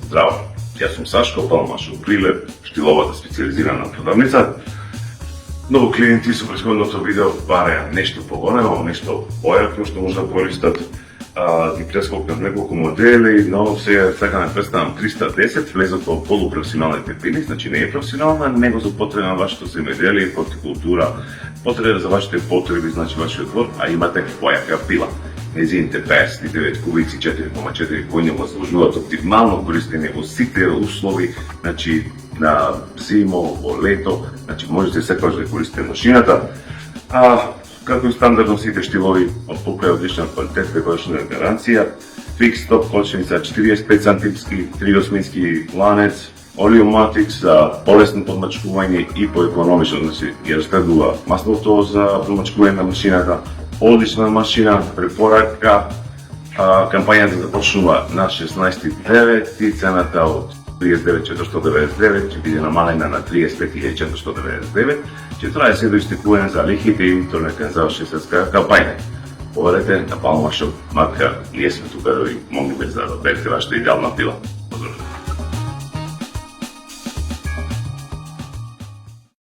Здраво, јас сум Сашко Палмашов Прилеп, штиловата специализирана продавница. Многу клиенти со претходното видео бараја нешто поголемо, нешто појако што може да користат. Ги прескокнав неколку модели, но сега да представам 310, влезот во полупрофесионалните пили, значи не е професионална, него за потреба на вашето земеделие, хортикултура, потреба за вашите потреби, значи вашиот двор, а имате појака пила. Незините 59 кубици, 4,4 коња возможуваат оптимално користење во сите услови, значи на зимо, во лето, значи можете секогаш да користите машината. Како и стандардно сите штилови од покрај одлична квалитет, вековечна гаранција, фикс топ кочница, 45 сантимски, 3/8 ланец, Олиоматик за полесно подмачкување и поекономично, значи ја разградува маслото за подмачкување на машината. Одлична машина, препорака. Кампањата започнува на 16.9 и цената од 39.499 ќе биде намалена на 35.499. Ќе трае се до истекување за лихите и вторнека за 6 кампања. Povedете на Палмашов, макар ние сме тука да ви могнеме за да одберете вашата идеална пила. Поздравувам.